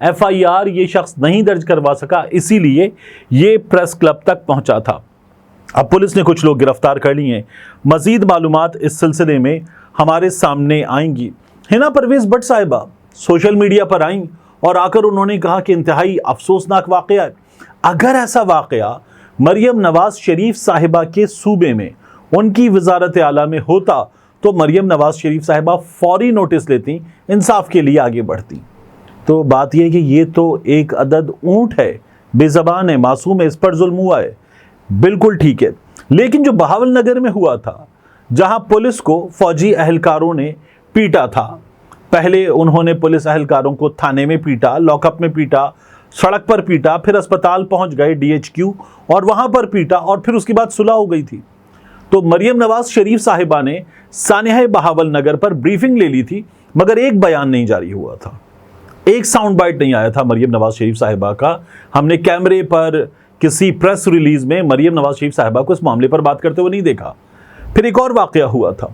FIR یہ شخص نہیں درج کروا سکا، اسی لیے یہ پریس کلب تک پہنچا تھا۔ اب پولیس نے کچھ لوگ گرفتار کر لیے ہیں، مزید معلومات اس سلسلے میں ہمارے سامنے آئیں گی۔ حنا پرویز بٹ صاحبہ سوشل میڈیا پر آئیں اور آ کر انہوں نے کہا کہ انتہائی افسوسناک واقعہ ہے۔ اگر ایسا واقعہ مریم نواز شریف صاحبہ کے صوبے میں ان کی وزارت اعلیٰ میں ہوتا تو مریم نواز شریف صاحبہ فوری نوٹس لیتی، انصاف کے لیے آگے بڑھتی۔ تو بات یہ ہے کہ یہ تو ایک عدد اونٹ ہے، بے زبان ہے، معصوم ہے، اس پر ظلم ہوا ہے، بالکل ٹھیک ہے۔ لیکن جو بہاول نگر میں ہوا تھا، جہاں پولیس کو فوجی اہلکاروں نے پیٹا تھا، پہلے انہوں نے پولیس اہلکاروں کو تھانے میں پیٹا، لاک اپ میں پیٹا، سڑک پر پیٹا، پھر اسپتال پہنچ گئے DHQ اور وہاں پر پیٹا، اور پھر اس کے بعد صلح ہو گئی تھی۔ تو مریم نواز شریف صاحبہ نے سانحہ بہاول نگر پر بریفنگ لے لی تھی، مگر ایک بیان نہیں جاری ہوا تھا، ایک ساؤنڈ بائٹ نہیں آیا تھا مریم نواز شریف صاحبہ کا۔ ہم نے کیمرے پر کسی پریس ریلیز میں مریم نواز شریف صاحبہ کو اس معاملے پر بات کرتے ہوئے نہیں دیکھا۔ پھر ایک اور واقعہ ہوا تھا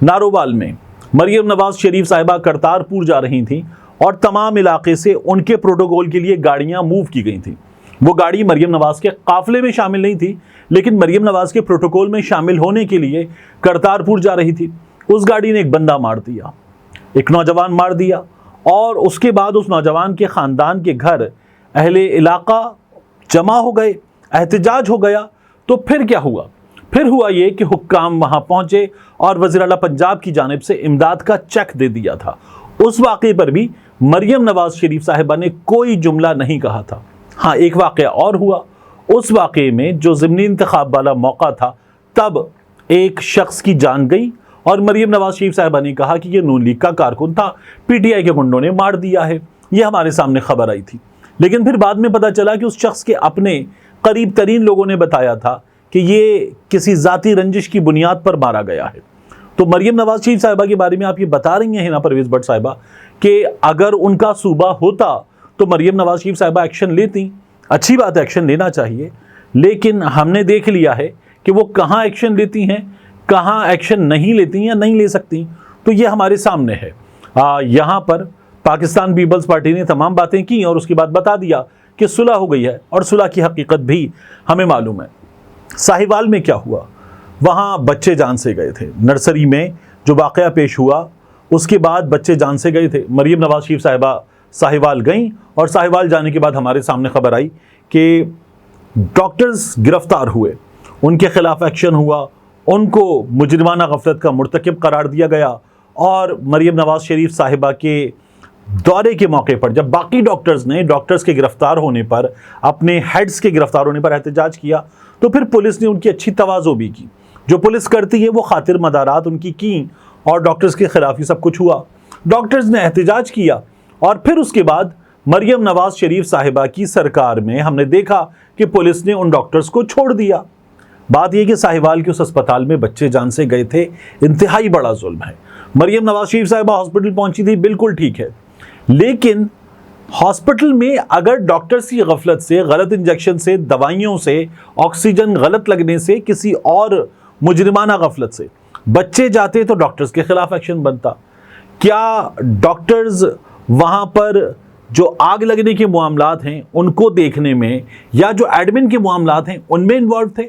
نارووال میں، مریم نواز شریف صاحبہ کرتارپور جا رہی تھیں اور تمام علاقے سے ان کے پروٹوکول کے لیے گاڑیاں موو کی گئی تھیں۔ وہ گاڑی مریم نواز کے قافلے میں شامل نہیں تھی، لیکن مریم نواز کے پروٹوکول میں شامل ہونے کے لیے کرتارپور جا رہی تھی۔ اس گاڑی نے ایک بندہ مار دیا، ایک نوجوان مار دیا، اور اس کے بعد اس نوجوان کے خاندان کے گھر اہل علاقہ جمع ہو گئے، احتجاج ہو گیا۔ تو پھر کیا ہوا؟ پھر ہوا یہ کہ حکام وہاں پہنچے اور وزیر اعلیٰ پنجاب کی جانب سے امداد کا چیک دے دیا تھا۔ اس واقعے پر بھی مریم نواز شریف صاحبہ نے کوئی جملہ نہیں کہا تھا۔ ہاں، ایک واقعہ اور ہوا، اس واقعے میں جو ضمنی انتخاب والا موقع تھا، تب ایک شخص کی جان گئی اور مریم نواز شریف صاحبہ نے کہا کہ یہ نون لیگ کا کارکن تھا، PTI کے گنڈوں نے مار دیا ہے۔ یہ ہمارے سامنے خبر آئی تھی، لیکن پھر بعد میں پتا چلا کہ اس شخص کے اپنے قریب ترین لوگوں نے بتایا تھا کہ یہ کسی ذاتی رنجش کی بنیاد پر مارا گیا ہے۔ تو مریم نواز شریف صاحبہ کے بارے میں آپ یہ بتا رہی ہیں حنا پرویز بٹ صاحبہ کہ اگر ان کا صوبہ ہوتا تو مریم نواز شریف صاحبہ ایکشن لیتی۔ اچھی بات ہے، ایکشن لینا چاہیے، لیکن ہم نے دیکھ لیا ہے کہ وہ کہاں ایکشن لیتی ہیں، کہاں ایکشن نہیں لیتی یا نہیں لے سکتی۔ تو یہ ہمارے سامنے ہے۔ یہاں پر پاکستان پیپلز پارٹی نے تمام باتیں کی اور اس کے بعد بتا دیا کہ صلح ہو گئی ہے، اور صلح کی حقیقت بھی ہمیں معلوم ہے۔ ساہیوال میں کیا ہوا؟ وہاں بچے جان سے گئے تھے، نرسری میں جو واقعہ پیش ہوا اس کے بعد بچے جان سے گئے تھے۔ مریم نواز شریف صاحبہ ساہیوال گئیں، اور ساہیوال جانے کے بعد ہمارے سامنے خبر آئی کہ ڈاکٹرز گرفتار ہوئے، ان کے خلاف ایکشن ہوا، ان کو مجرمانہ غفلت کا مرتکب قرار دیا گیا، اور مریم نواز شریف صاحبہ کے دورے کے موقع پر جب باقی ڈاکٹرز نے ڈاکٹرز کے گرفتار ہونے پر، اپنے ہیڈز کے گرفتار ہونے پر احتجاج کیا، تو پھر پولیس نے ان کی اچھی تواضع بھی کی۔ جو پولیس کرتی ہے وہ خاطر مدارات ان کی کیں، اور ڈاکٹرز کے خلاف یہ سب کچھ ہوا۔ ڈاکٹرز نے احتجاج کیا، اور پھر اس کے بعد مریم نواز شریف صاحبہ کی سرکار میں ہم نے دیکھا کہ پولیس نے ان ڈاکٹرز کو چھوڑ دیا۔ بات یہ کہ ساہیوال کے اس اسپتال میں بچے جان سے گئے تھے، انتہائی بڑا ظلم ہے۔ مریم نواز شریف صاحبہ ہاسپٹل پہنچی تھی، بالکل ٹھیک ہے، لیکن ہاسپٹل میں اگر ڈاکٹرز کی غفلت سے، غلط انجیکشن سے، دوائیوں سے، آکسیجن غلط لگنے سے، کسی اور مجرمانہ غفلت سے بچے جاتے تو ڈاکٹرز کے خلاف ایکشن بنتا۔ کیا ڈاکٹرز وہاں پر جو آگ لگنے کے معاملات ہیں ان کو دیکھنے میں، یا جو ایڈمن کے معاملات ہیں ان میں انوالو تھے؟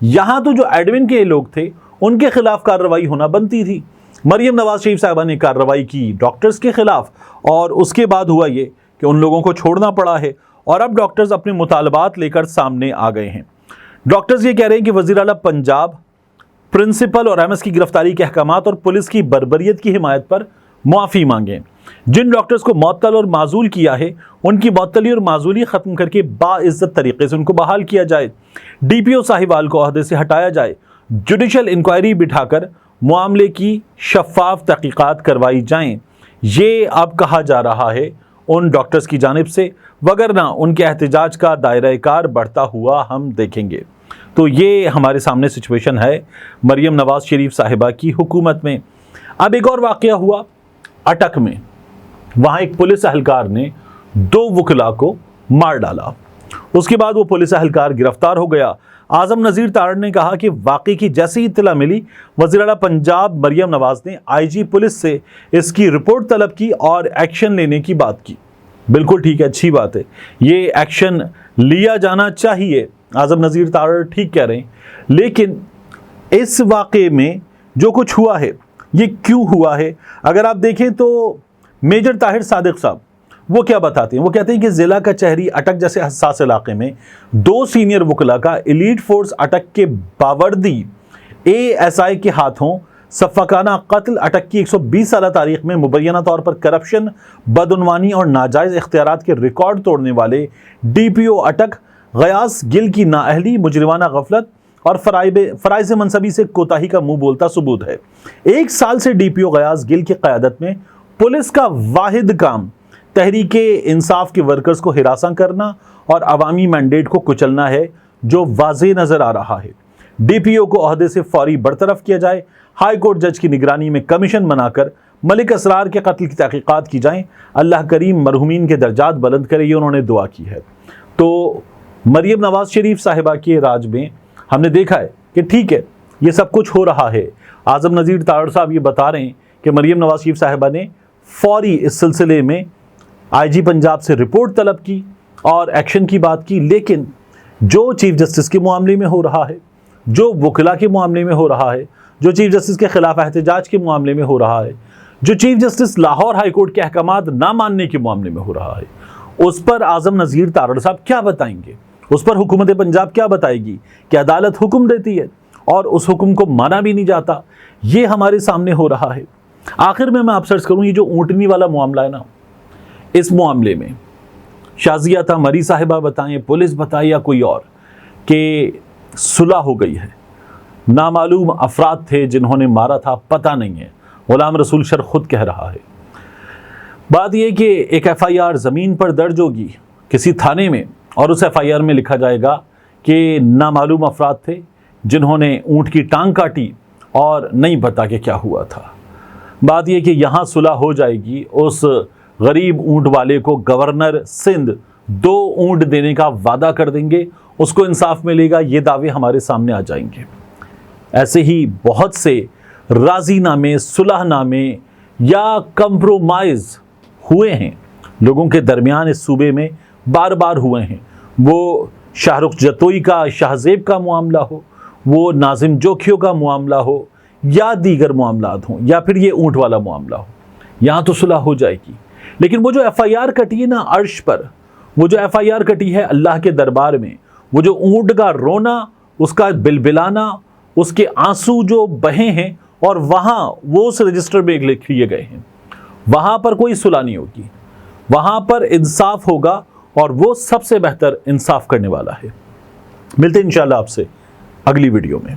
یہاں تو جو ایڈمن کے لوگ تھے ان کے خلاف کارروائی ہونا بنتی تھی۔ مریم نواز شریف صاحبہ نے کارروائی کی ڈاکٹرز کے خلاف، اور اس کے بعد ہوا یہ کہ ان لوگوں کو چھوڑنا پڑا ہے، اور اب ڈاکٹرز اپنے مطالبات لے کر سامنے آ گئے ہیں۔ ڈاکٹرز یہ کہہ رہے ہیں کہ وزیر اعلیٰ پنجاب، پرنسپل اور MS کی گرفتاری کے احکامات اور پولیس کی بربریت کی حمایت پر معافی مانگیں۔ جن ڈاکٹرز کو معطل اور معزول کیا ہے ان کی معطلی اور معزولی ختم کر کے باعزت طریقے سے ان کو بحال کیا جائے۔ DPO ساہیوال کو عہدے سے ہٹایا جائے۔ جوڈیشل انکوائری بٹھا کر معاملے کی شفاف تحقیقات کروائی جائیں، یہ اب کہا جا رہا ہے ان ڈاکٹرز کی جانب سے، وگرنہ ان کے احتجاج کا دائرہ کار بڑھتا ہوا ہم دیکھیں گے۔ تو یہ ہمارے سامنے سچویشن ہے مریم نواز شریف صاحبہ کی حکومت میں۔ اب ایک اور واقعہ ہوا اٹک میں، وہاں ایک پولیس اہلکار نے 2 وکلاء کو مار ڈالا، اس کے بعد وہ پولیس اہلکار گرفتار ہو گیا۔ اعظم نذیر تارڑ نے کہا کہ واقعے کی جیسی اطلاع ملی، وزیر اعلیٰ پنجاب مریم نواز نے IG پولیس سے اس کی رپورٹ طلب کی اور ایکشن لینے کی بات کی۔ بالکل ٹھیک ہے، اچھی بات ہے، یہ ایکشن لیا جانا چاہیے، اعظم نذیر تارڑ ٹھیک کہہ رہے ہیں، لیکن اس واقعے میں جو کچھ ہوا ہے یہ کیوں ہوا ہے؟ اگر آپ دیکھیں تو میجر طاہر صادق صاحب وہ کیا بتاتے ہیں؟ وہ کہتے ہیں کہ ضلع کچہری اٹک جیسے حساس علاقے میں 2 سینئر وکلاء کا ایلیٹ فورس اٹک کے باوردی ASI کے ہاتھوں سفاکانہ قتل، اٹک کی 120 سالہ تاریخ میں مبینہ طور پر کرپشن، بدعنوانی اور ناجائز اختیارات کے ریکارڈ توڑنے والے DPO اٹک غیاث گل کی نااہلی، مجرمانہ غفلت اور فرائض منصبی سے کوتاہی کا منہ بولتا ثبوت ہے۔ 1 سال سے DPO غیاث گل کی قیادت میں پولیس کا واحد کام تحریک انصاف کے ورکرز کو ہراساں کرنا اور عوامی مینڈیٹ کو کچلنا ہے، جو واضح نظر آ رہا ہے۔ DPO کو عہدے سے فوری برطرف کیا جائے، ہائی کورٹ جج کی نگرانی میں کمیشن بنا کر ملک اسرار کے قتل کی تحقیقات کی جائیں، اللہ کریم مرحومین کے درجات بلند کرے، یہ انہوں نے دعا کی ہے۔ تو مریم نواز شریف صاحبہ کے راج میں ہم نے دیکھا ہے کہ ٹھیک ہے یہ سب کچھ ہو رہا ہے، اعظم نذیر تارڑ صاحب یہ بتا رہے ہیں کہ مریم نواز شریف صاحبہ نے فوری اس سلسلے میں IG پنجاب سے رپورٹ طلب کی اور ایکشن کی بات کی، لیکن جو چیف جسٹس کے معاملے میں ہو رہا ہے، جو وکلاء کے معاملے میں ہو رہا ہے، جو چیف جسٹس کے خلاف احتجاج کے معاملے میں ہو رہا ہے، جو chief justice Lahore high court کے احکامات نہ ماننے کے معاملے میں ہو رہا ہے، اس پر اعظم نذیر تارڑ صاحب کیا بتائیں گے؟ اس پر حکومت پنجاب کیا بتائے گی کہ عدالت حکم دیتی ہے اور اس حکم کو مانا بھی نہیں جاتا؟ یہ ہمارے سامنے ہو رہا ہے۔ آخر میں آپ سرچ کروں، یہ جو اونٹنی والا معاملہ ہے نا، اس معاملے میں شازیہ مری صاحبہ بتائیں، پولیس بتائے یا کوئی اور، کہ صلح ہو گئی ہے، نامعلوم افراد تھے جنہوں نے مارا تھا، پتہ نہیں ہے، غلام رسول شر خود کہہ رہا ہے۔ بات یہ کہ ایک FIR زمین پر درج ہوگی کسی تھانے میں، اور اس FIR میں لکھا جائے گا کہ نامعلوم افراد تھے جنہوں نے اونٹ کی ٹانگ کاٹی اور نہیں پتا کہ کیا ہوا تھا۔ بات یہ کہ یہاں صلح ہو جائے گی، اس غریب اونٹ والے کو گورنر سندھ 2 اونٹ دینے کا وعدہ کر دیں گے، اس کو انصاف ملے گا، یہ دعوے ہمارے سامنے آ جائیں گے۔ ایسے ہی بہت سے راضی نامے، صلح نامے یا کمپرومائز ہوئے ہیں لوگوں کے درمیان اس صوبے میں، بار بار ہوئے ہیں، وہ شاہ رخ جتوئی کا شاہ زیب کا معاملہ ہو، وہ ناظم جوکھیوں کا معاملہ ہو، یا دیگر معاملات ہوں، یا پھر یہ اونٹ والا معاملہ ہو، یہاں تو صلح ہو جائے گی۔ لیکن وہ جو FIR کٹی ہے نا عرش پر، وہ جو FIR کٹی ہے اللہ کے دربار میں، وہ جو اونٹ کا رونا، اس کا بلبلانا، اس کے آنسو جو بہے ہیں، اور وہاں وہ اس رجسٹر میں لکھ لیے گئے ہیں، وہاں پر کوئی صلح نہیں ہوگی، وہاں پر انصاف ہوگا، اور وہ سب سے بہتر انصاف کرنے والا ہے۔ ملتے ہیں انشاءاللہ آپ سے اگلی ویڈیو میں۔